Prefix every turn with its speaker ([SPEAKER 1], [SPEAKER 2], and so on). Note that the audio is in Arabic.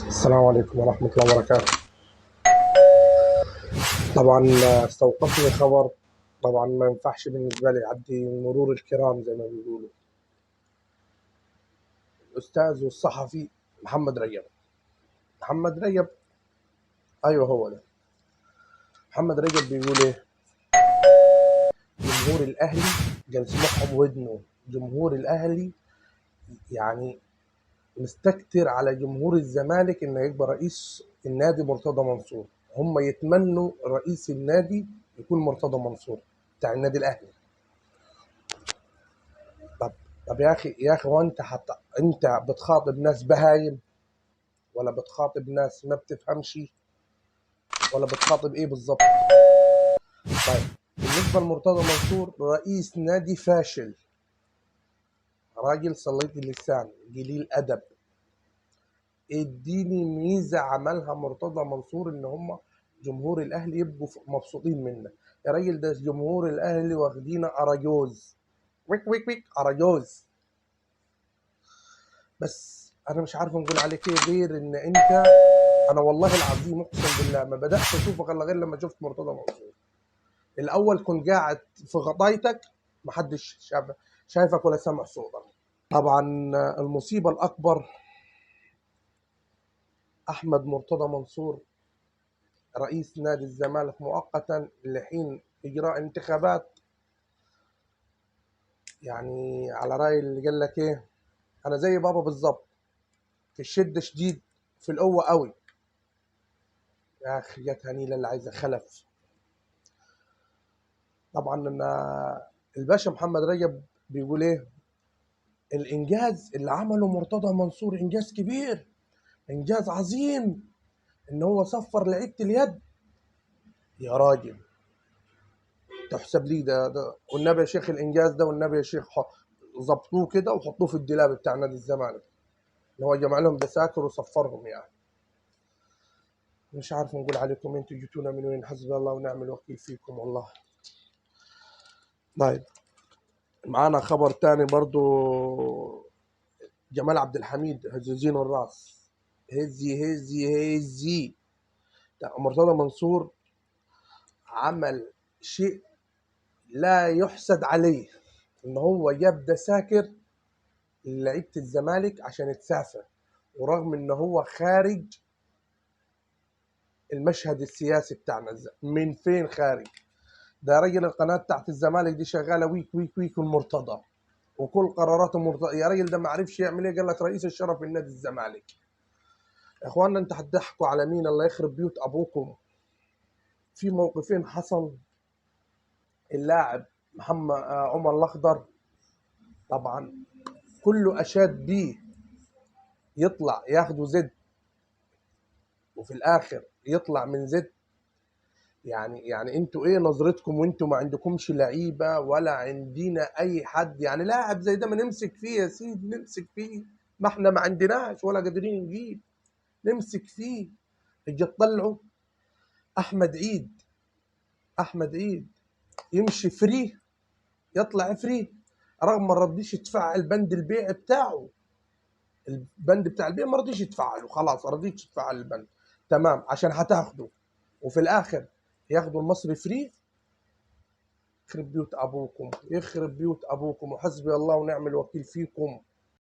[SPEAKER 1] السلام عليكم ورحمة الله وبركاته. طبعا استوقفني خبر. طبعا ما ينفعش بالنسبة لي يعدي مرور الكرام زي ما بيقولوا. الأستاذ والصحفي محمد رجب. محمد رجب، أيوه هو ده. محمد رجب بيقول إيه؟ جمهور الأهلي قال سمعهم ودنه. جمهور الأهلي يعني مستكتر على جمهور الزمالك إنه يبقى رئيس النادي مرتضى منصور. هم يتمنوا رئيس النادي يكون مرتضى منصور بتاع النادي الأهلي. طب طب يا اخي وانت حتى انت بتخاطب ناس بهايم، ولا بتخاطب ناس ما بتفهمش، ولا بتخاطب ايه بالظبط؟ طيب، بالنسبه لمرتضى منصور رئيس نادي فاشل، راجل سليط اللسان قليل ادب. اديني ميزه عملها مرتضى منصور ان هم جمهور الاهلي يبقوا مبسوطين منه. يا راجل ده جمهور الاهلي واخدين اراجوز. ويك ويك ويك اراجوز. بس انا مش عارف نقول عليك ايه غير ان انت، انا والله العظيم اقسم بالله ما بدات اشوفك الا غير لما شفت مرتضى منصور. الاول كنت قاعد في غطايتك، محدش شايفك ولا سامع صوتك. طبعا المصيبه الاكبر احمد مرتضى منصور رئيس نادي الزمالك مؤقتا لحين اجراء انتخابات. يعني على راي اللي قال لك ايه، انا زي بابا بالظبط، في الشده شديد، في القوه قوي. يا اخي جت هنيله اللي عايزه خلف. طبعا انا الباشا محمد رجب بيقول ايه؟ الانجاز اللي عمله مرتضى منصور انجاز كبير، انجاز عظيم، ان هو صفر لعيبه اليد. يا راجل تحسب لي ده والنبي يا شيخ الانجاز ده، والنبي يا شيخ ظبطوه كده وحطوه في الدولاب بتاع نادي الزمالك، ان هو جمع لهم دساكر وصفرهم يعني. مش عارف نقول عليكم انتوا جيتونا من وين، حسبي الله ونعم الوكيل فيكم والله. طيب، معانا خبر تاني برضو. جمال عبد الحميد هزازين الراس. هزي هزي هزي. مرتضى منصور عمل شيء لا يحسد عليه، ان هو جاب دساكر لعيبه الزمالك عشان تسافر، ورغم ان هو خارج المشهد السياسي بتاعنا. من فين خارج؟ ده راجل القناه بتاعت الزمالك دي شغاله ويك ويك ويك المرتضى، وكل قراراته مرتضى. يا راجل ده ما عرفش يعمل ايه، قال لك رئيس الشرف النادي الزمالك. يا اخوانا انت هتضحكوا على مين؟ الله يخرب بيوت ابوكم. في موقفين حصل. اللاعب محمد عمر الاخضر، طبعا كله اشاد بيه، يطلع ياخدوا زد وفي الاخر يطلع من زد. يعني انتوا ايه نظرتكم وانتوا ما عندكمش لعيبه ولا عندنا اي حد؟ يعني لاعب زي ده ما نمسك فيه يا سيدي، نمسك فيه. ما احنا ما عندناش ولا قادرين نجيب، نمسك فيه. اجي تطلعوا احمد عيد. احمد عيد يمشي فري، يطلع فري، رغم ما رضيش يدفع البند البيع بتاعه. البند بتاع البيع ما رضيش يدفع له، خلاص رضيتش تدفع البند، تمام، عشان هتاخده، وفي الاخر ياخدوا المصري فري. يخرب بيوت ابوكم، يخرب بيوت ابوكم، وحسبي الله ونعم الوكيل فيكم.